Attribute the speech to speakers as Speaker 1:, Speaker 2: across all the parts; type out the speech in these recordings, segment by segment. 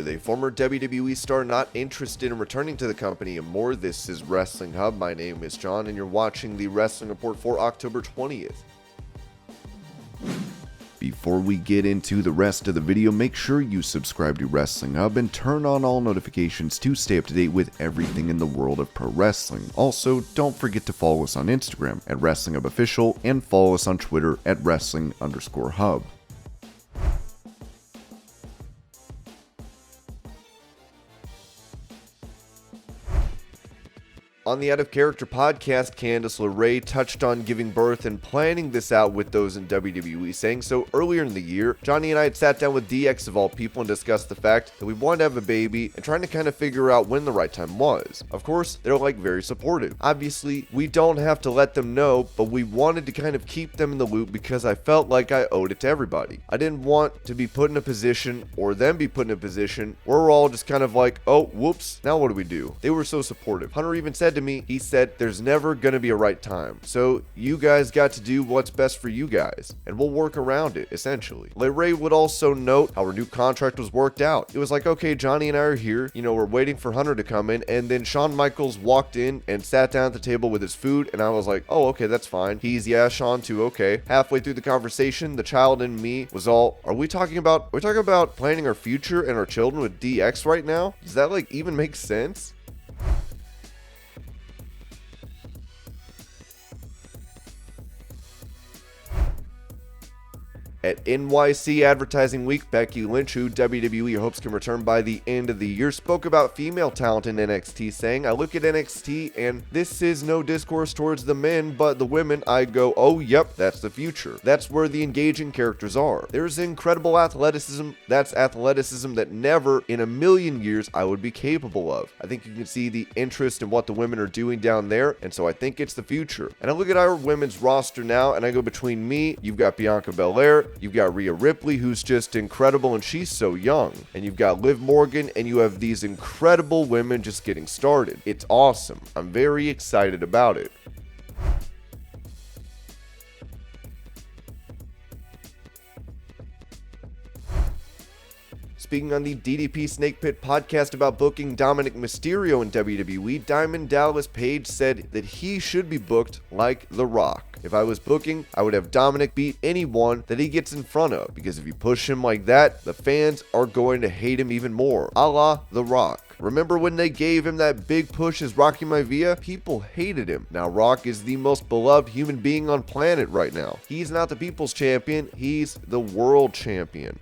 Speaker 1: with a former WWE star not interested in returning to the company and more. This is Wrestling Hub. My name is John and you're watching the Wrestling Report for October 20th. Before we get into the rest of the video, make sure you subscribe to Wrestling Hub and turn on all notifications to stay up to date with everything in the world of pro wrestling. Also, don't forget to follow us on Instagram at Wrestling Hub Official and follow us on Twitter at Wrestling_Hub. On the Out of Character podcast, Candice LeRae touched on giving birth and planning this out with those in WWE, saying so earlier in the year. Johnny and I had sat down with DX of all people and discussed the fact that we wanted to have a baby and trying to kind of figure out when the right time was. Of course, they're very supportive. Obviously, we don't have to let them know, but we wanted to kind of keep them in the loop because I felt like I owed it to everybody. I didn't want to be put in a position or them be put in a position where we're all just kind of like, oh, whoops, now what do we do? They were so supportive. Hunter even said to me, he said, there's never gonna be a right time. So you guys got to do what's best for you guys, and we'll work around it, essentially. LeRae would also note how her new contract was worked out. It was like, okay, Johnny and I are here, we're waiting for Hunter to come in, and then Shawn Michaels walked in and sat down at the table with his food, and I was like, oh, okay, that's fine. He's, yeah, Shawn too, okay. Halfway through the conversation, the child in me was all, are we talking about planning our future and our children with DX right now? Does that even make sense? At NYC Advertising Week, Becky Lynch, who WWE hopes can return by the end of the year, spoke about female talent in NXT, saying, I look at NXT and this is no discourse towards the men, but the women, I go, oh yep, that's the future. That's where the engaging characters are. There's incredible athleticism. That's athleticism that never in a million years I would be capable of. I think you can see the interest in what the women are doing down there, and so I think it's the future. And I look at our women's roster now, and I go between me, you've got Bianca Belair, you've got Rhea Ripley, who's just incredible, and she's so young. And you've got Liv Morgan, and you have these incredible women just getting started. It's awesome. I'm very excited about it. Speaking on the DDP Snake Pit podcast about booking Dominik Mysterio in WWE, Diamond Dallas Page said that he should be booked like The Rock. If I was booking, I would have Dominik beat anyone that he gets in front of, because if you push him like that, the fans are going to hate him even more, a la The Rock. Remember when they gave him that big push as Rocky Maivia? People hated him. Now Rock is the most beloved human being on planet right now. He's not the people's champion, he's the world champion.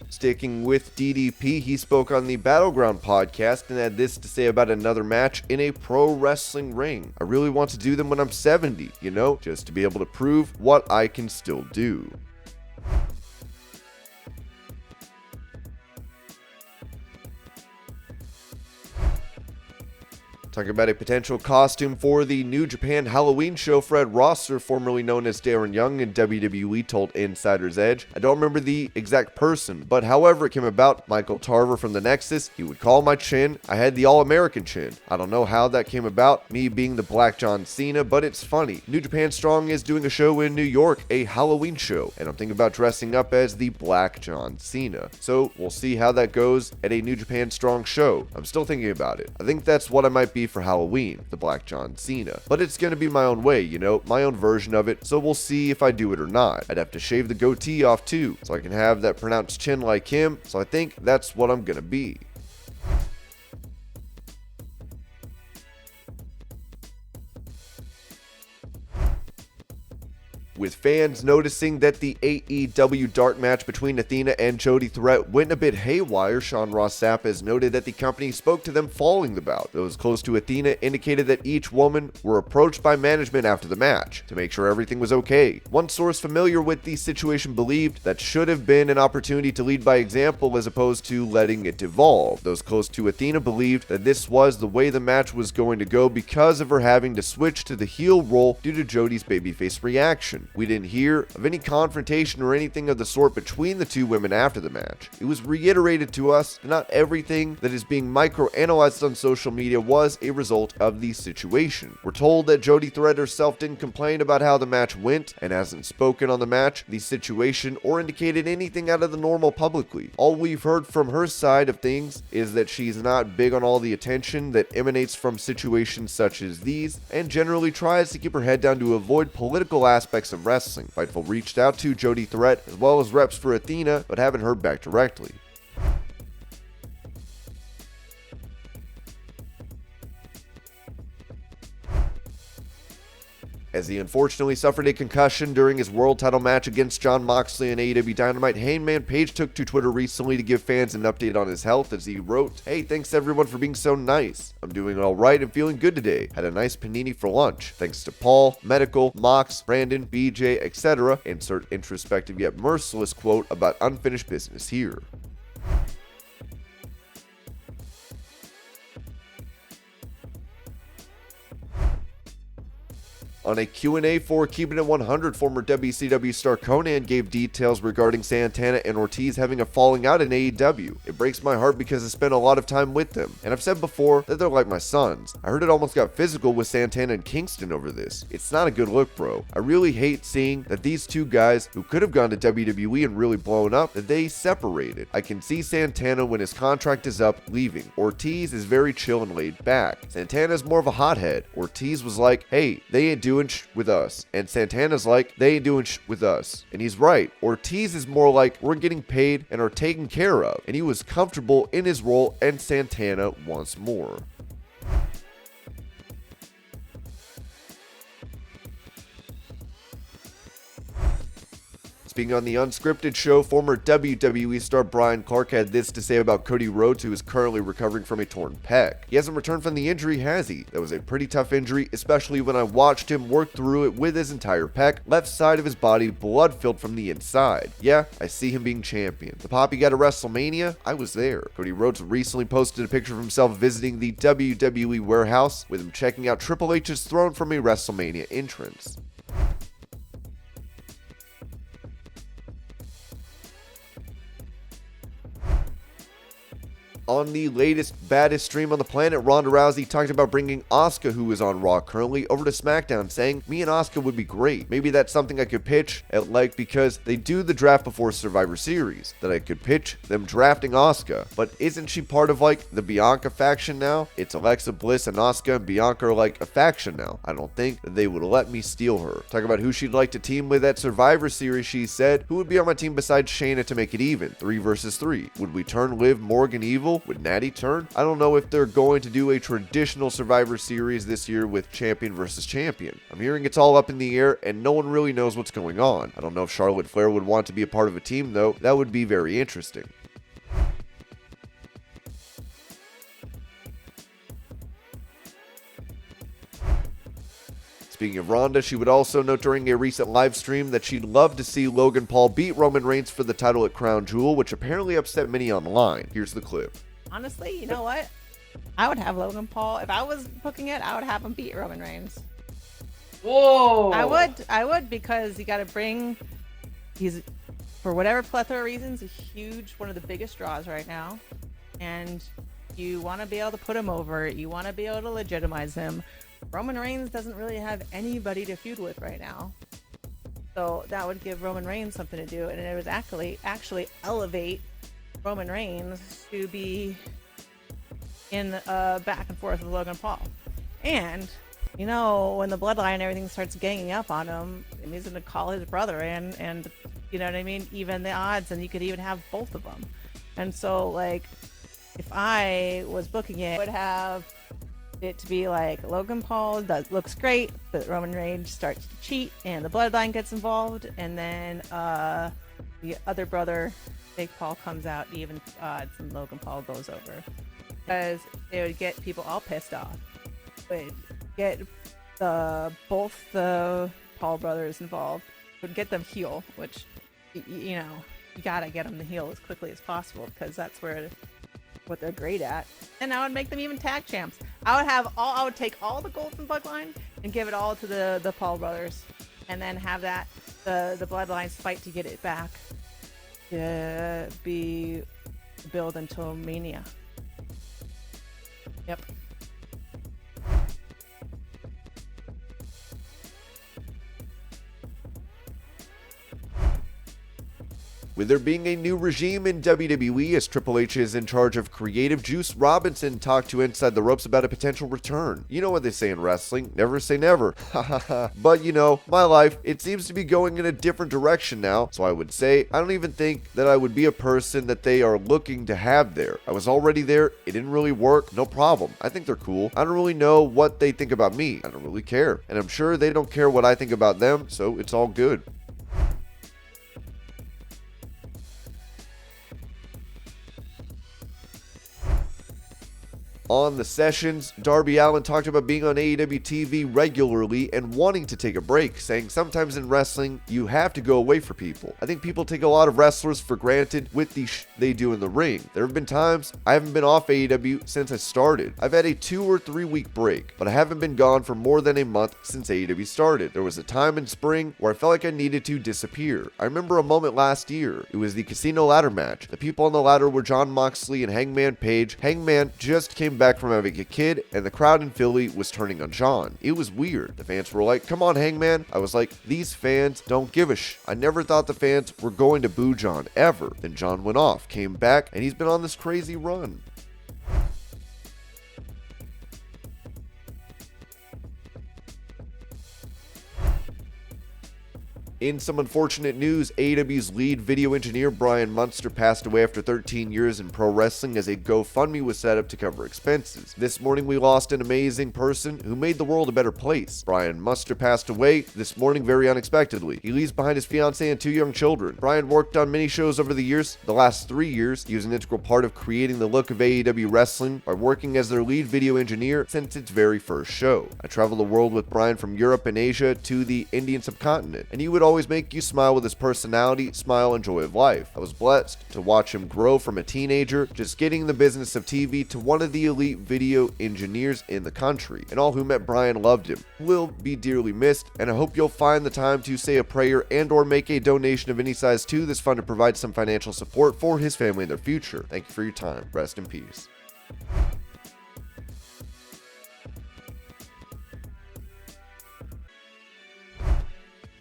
Speaker 1: Sticking with DDP, he spoke on the Battleground podcast and had this to say about another match in a pro wrestling ring. I really want to do them when I'm 70, just to be able to prove what I can still do. Talking about a potential costume for the New Japan Halloween show, Fred Rosser, formerly known as Darren Young in WWE, told Insider's Edge. I don't remember the exact person, but however it came about, Michael Tarver from the Nexus, he would call my chin. I had the All-American chin. I don't know how that came about, me being the Black John Cena, but it's funny. New Japan Strong is doing a show in New York, a Halloween show, and I'm thinking about dressing up as the Black John Cena. So we'll see how that goes at a New Japan Strong show. I'm still thinking about it. I think that's what I might be for Halloween, the Black John Cena. But it's gonna be my own way, my own version of it, so we'll see if I do it or not. I'd have to shave the goatee off too, so I can have that pronounced chin like him, so I think that's what I'm gonna be. With fans noticing that the AEW dark match between Athena and Jody threat went a bit haywire, Sean Ross Sapp has noted that the company spoke to them following the bout. Those close to Athena indicated that each woman were approached by management after the match to make sure everything was okay. One source familiar with the situation believed that should have been an opportunity to lead by example as opposed to letting it devolve. Those close to Athena believed that this was the way the match was going to go because of her having to switch to the heel role due to Jody's babyface reaction. We didn't hear of any confrontation or anything of the sort between the two women after the match. It was reiterated to us that not everything that is being microanalyzed on social media was a result of the situation. We're told that Jody Thread herself didn't complain about how the match went and hasn't spoken on the match, the situation, or indicated anything out of the normal publicly. All we've heard from her side of things is that she's not big on all the attention that emanates from situations such as these, and generally tries to keep her head down to avoid political aspects of wrestling. Fightful reached out to Jody Thread as well as reps for Athena, but haven't heard back directly. As he unfortunately suffered a concussion during his world title match against Jon Moxley in AEW Dynamite, Hangman Page took to Twitter recently to give fans an update on his health as he wrote, "Hey, thanks everyone for being so nice. I'm doing alright and feeling good today. Had a nice panini for lunch. Thanks to Paul, Medical, Mox, Brandon, BJ, etc. Insert introspective yet merciless quote about unfinished business here." On a Q&A for Keeping It 100, former WCW star Conan gave details regarding Santana and Ortiz having a falling out in AEW. "It breaks my heart because I spent a lot of time with them, and I've said before that they're like my sons. I heard it almost got physical with Santana and Kingston over this. It's not a good look, bro. I really hate seeing that these two guys who could have gone to WWE and really blown up, that they separated. I can see Santana when his contract is up leaving. Ortiz is very chill and laid back. Santana's more of a hothead. Ortiz was like, hey, they ain't doing with us, and Santana's like, they ain't doing with us." And he's right. Ortiz is more like, we're getting paid and are taken care of, and he was comfortable in his role, and Santana wants more. Speaking on the Unscripted show, former WWE star Brian Clark had this to say about Cody Rhodes, who is currently recovering from a torn pec. "He hasn't returned from the injury, has he? That was a pretty tough injury, especially when I watched him work through it with his entire pec, left side of his body blood-filled from the inside. Yeah, I see him being champion. The pop he got at WrestleMania, I was there." Cody Rhodes recently posted a picture of himself visiting the WWE warehouse, with him checking out Triple H's throne from a WrestleMania entrance. On the latest, baddest stream on the planet, Ronda Rousey talked about bringing Asuka, who is on Raw currently, over to Smackdown, saying, "Me and Asuka would be great. Maybe that's something I could pitch at because they do the draft before Survivor Series, that I could pitch them drafting Asuka. But isn't she part of the Bianca faction now? It's Alexa Bliss and Asuka and Bianca are a faction now. I don't think that they would let me steal her." Talk about who she'd like to team with at Survivor Series, she said, "Who would be on my team besides Shayna to make it even? 3 versus 3. Would we turn Liv, Morgan, Evil? Would Natty turn? I don't know if they're going to do a traditional Survivor Series this year with champion versus champion. I'm hearing it's all up in the air and no one really knows what's going on. I don't know if Charlotte Flair would want to be a part of a team though. That would be very interesting." Speaking of Ronda, she would also note during a recent live stream that she'd love to see Logan Paul beat Roman Reigns for the title at Crown Jewel, which apparently upset many online. Here's the clip.
Speaker 2: Honestly, you know what? I would have Logan Paul. If I was booking it, I would have him beat Roman Reigns.
Speaker 3: Whoa!
Speaker 2: I would because you got to bring. He's, for whatever plethora of reasons, a huge, one of the biggest draws right now, and you want to be able to put him over. You want to be able to legitimize him. Roman Reigns doesn't really have anybody to feud with right now, so that would give Roman Reigns something to do, and it would actually elevate Roman Reigns to be in back and forth with Logan Paul. And you know, when the bloodline and everything starts ganging up on him, he's gonna call his brother in, and you know what I mean, even the odds, and you could even have both of them. And so if I was booking it, I would have it to be Logan Paul looks great, but Roman Reigns starts to cheat and the bloodline gets involved, and then the other brother, Jake Paul, comes out even odds and Logan Paul goes over, because it would get people all pissed off. It would get both the Paul brothers involved, it would get them heel, which you gotta get them to heel as quickly as possible, because that's what they're great at. And I would make them even tag champs. I would take all the gold from Bloodline and give it all to the Paul brothers, and then have that the Bloodlines fight to get it back to be build until Mania. Yep.
Speaker 1: With there being a new regime in WWE as Triple H is in charge of creative, Juice Robinson talked to Inside the Ropes about a potential return. You know what they say in wrestling, never say never. But you know, my life, it seems to be going in a different direction now, so I would say I don't even think that I would be a person that they are looking to have there. I was already there, it didn't really work, no problem. I think they're cool. I don't really know what they think about me. I don't really care. And I'm sure they don't care what I think about them, so it's all good. On the sessions, Darby Allin talked about being on AEW TV regularly and wanting to take a break, saying sometimes in wrestling, you have to go away for people. I think people take a lot of wrestlers for granted with the they do in the ring. There have been times I haven't been off AEW since I started. I've had a 2 or 3 week break, but I haven't been gone for more than a month since AEW started. There was a time in spring where I felt like I needed to disappear. I remember a moment last year. It was the Casino Ladder match. The people on the ladder were Jon Moxley and Hangman Page. Hangman just came back from having a kid, and the crowd in Philly was turning on John. It was weird. The fans were like, "Come on, Hangman." I was like, "These fans don't give a sh." I never thought the fans were going to boo John, ever. Then John went off, came back, and he's been on this crazy run. In some unfortunate news, AEW's lead video engineer Brian Munster passed away after 13 years in pro wrestling as a GoFundMe was set up to cover expenses. This morning we lost an amazing person who made the world a better place. Brian Munster passed away this morning very unexpectedly. He leaves behind his fiancée and 2 young children. Brian worked on many shows over the years. The last 3 years, he was an integral part of creating the look of AEW wrestling by working as their lead video engineer since its very first show. I traveled the world with Brian from Europe and Asia to the Indian subcontinent, and he would always make you smile with his personality, smile, and joy of life. I was blessed to watch him grow from a teenager, just getting the business of TV, to one of the elite video engineers in the country, and all who met Brian loved him. He will be dearly missed, and I hope you'll find the time to say a prayer and or make a donation of any size to this fund to provide some financial support for his family and their future. Thank you for your time. Rest in peace.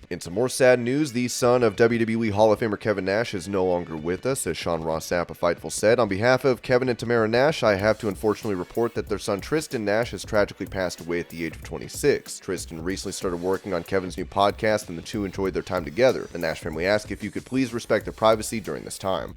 Speaker 1: In some more sad news, the son of WWE Hall of Famer Kevin Nash is no longer with us, as Sean Ross Sapp of Fightful said. On behalf of Kevin and Tamara Nash, I have to unfortunately report that their son Tristan Nash has tragically passed away at the age of 26. Tristan recently started working on Kevin's new podcast, and the two enjoyed their time together. The Nash family asked if you could please respect their privacy during this time.